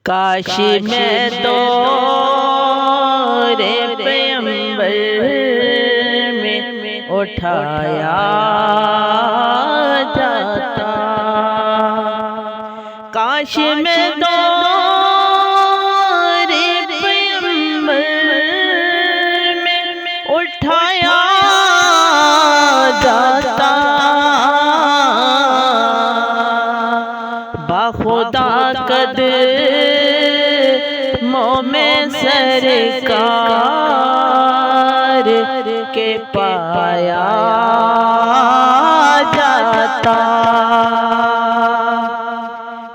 کاش میں دور پیغمبر میں اٹھایا جاتا، کاش میں دور پیغمبر میں اٹھایا جاتا، باخدا قدموں میں سرکار کے پایا جاتا،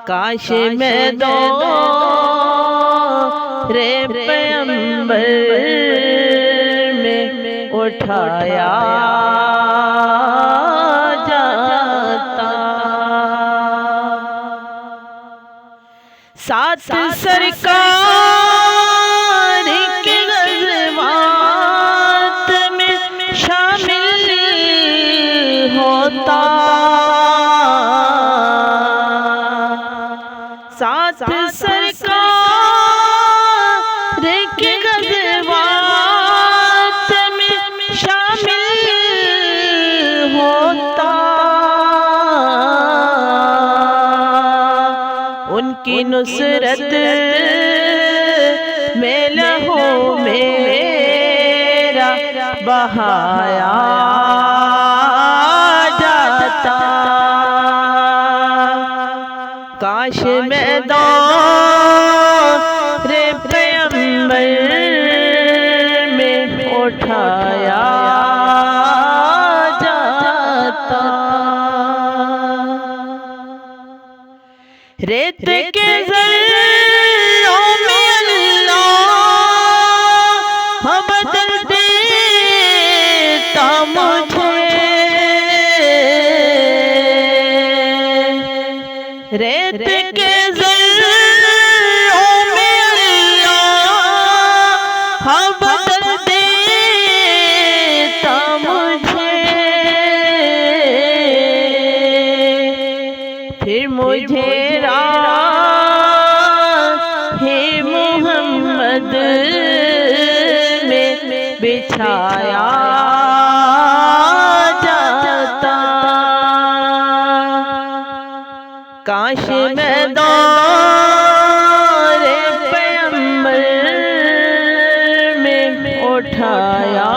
کاش میں دور پیغمبر میں اٹھایا جاتا، ساتھ سرکار کے غزوات میں شامل ہوتا، ساتھ سرکار کے غزوات میں شامل ہوتا، ان کی نصرت میں لہو میرا بہایا جاتا، کاش میں دور پیغمبر میں اٹھایا جاتا، ریت کے ذروں میں اللہ بدل دیتا مجھے، ریت کے ذروں میں اللہ بدل دیتا مجھے، پھر مجھے محمد میں بچھایا جاتا، کاش میں دور پیغمبر میں اٹھایا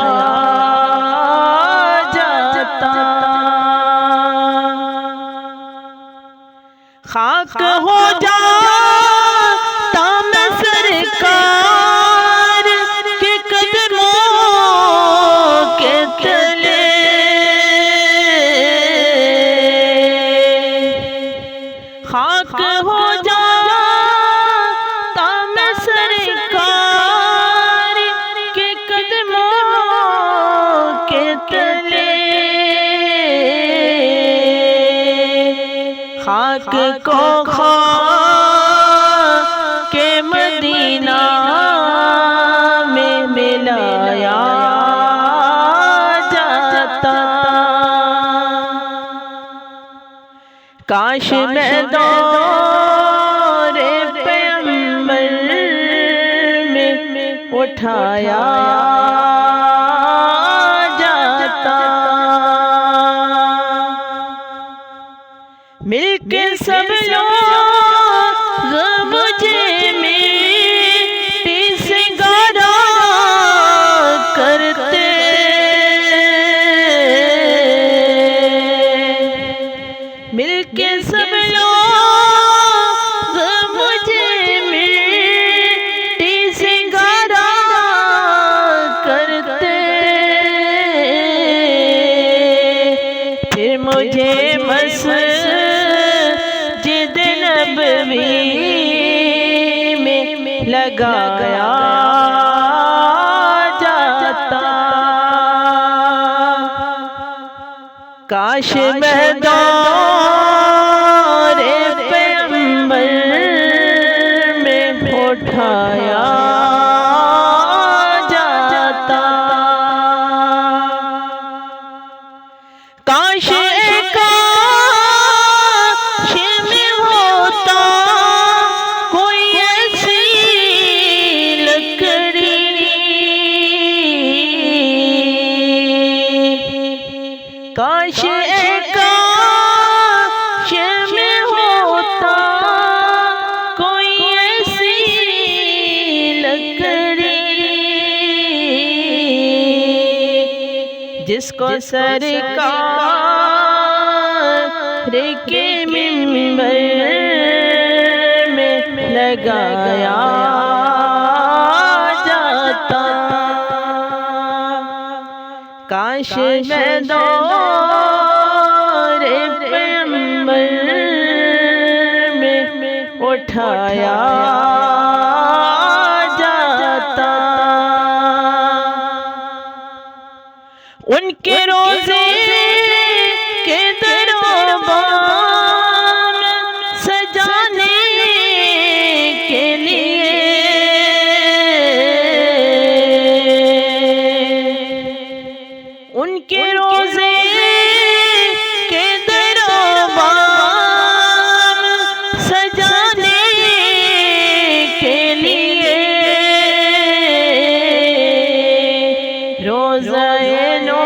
جاتا، خاک ہو جاتا میں سرکار کے قدموں کے تلے، خاک ہو جاتا میں سرکار کے قدموں کے تلے، خاک کو خاک مدینہ میں ملایا جاتا، کاش میں دور پیغمبر میں اٹھایا جاتا، مل کے سب لوگ مجھے مٹی سے گاڑا کرتے، مل کے سب لوگ مجھے مٹی سے گاڑا کرتے، پھر مجھے مسجد نبوی میں لگایا جاتا، کاش میں دور پیغمبر میں اٹھایا جاتا، کاش کاش میں ہوتا کوئی جس کو سرکار کے منبر میں لگایا جاتا، کاش میں دور پیغمبر میں اٹھایا جاتا، ان کے روزے کے دربان سجانے کے لیے، ان کے روزے کے دربان سجانے کے لیے، روزہ نو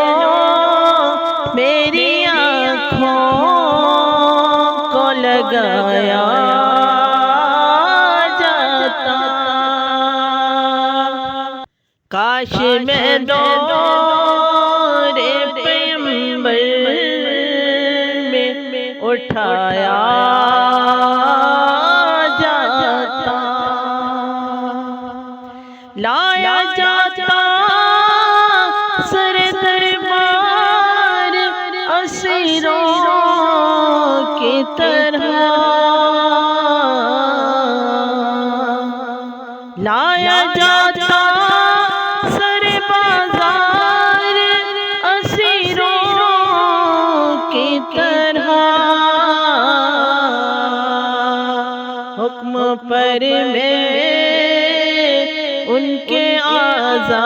میری آنکھوں کو لگایا جاتا، کاش میں دور پیغمبر میں اٹھایا جاتا، لایا جاتا سر دربار اسیروں کی طرح، لایا جاتا سر بازار اسیروں کی طرح، حکم پر میں ان کے آزاد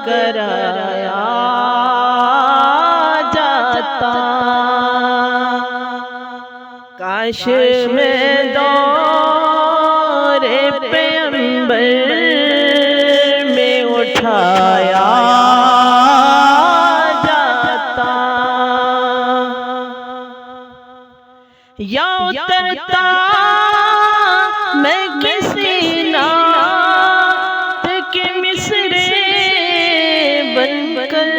کرایا جاتا، کاش میں دور پیغمبر میں اٹھایا جاتا، یا اترتا میں کسی نعت کے مصرے بن کر،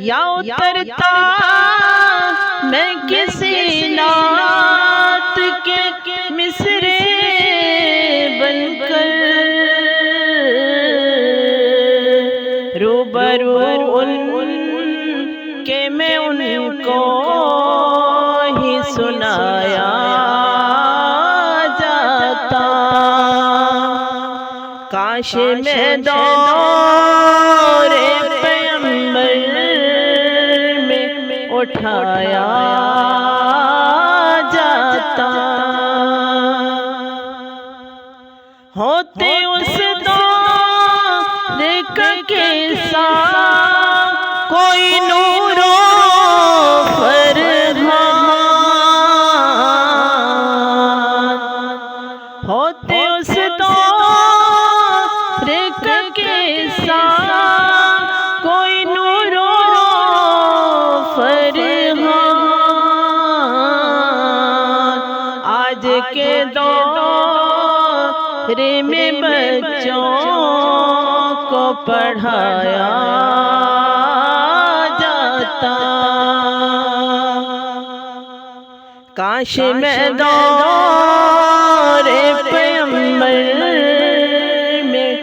یا اترتا میں کسی نعت کے مصرے بن کر، روبرو ان کہ میں ان کو ہی سنایا جاتا، کاش میں دور پیغمبر میں اٹھایا جاتا، ہوتے اس دور کے ساتھ کوئی نور و فرحان، ہوتے اس دور کے ساتھ کوئی نور و فرحان، آج کے دور میں بچوں کو پڑھایا جاتا، کاش میں دور پیغمبر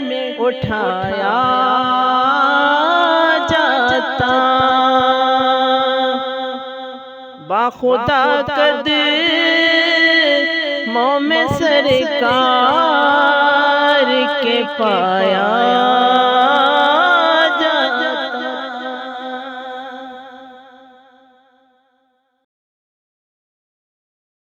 میں اٹھایا جاتا، باخدا قدموں میں سرکار کے پایا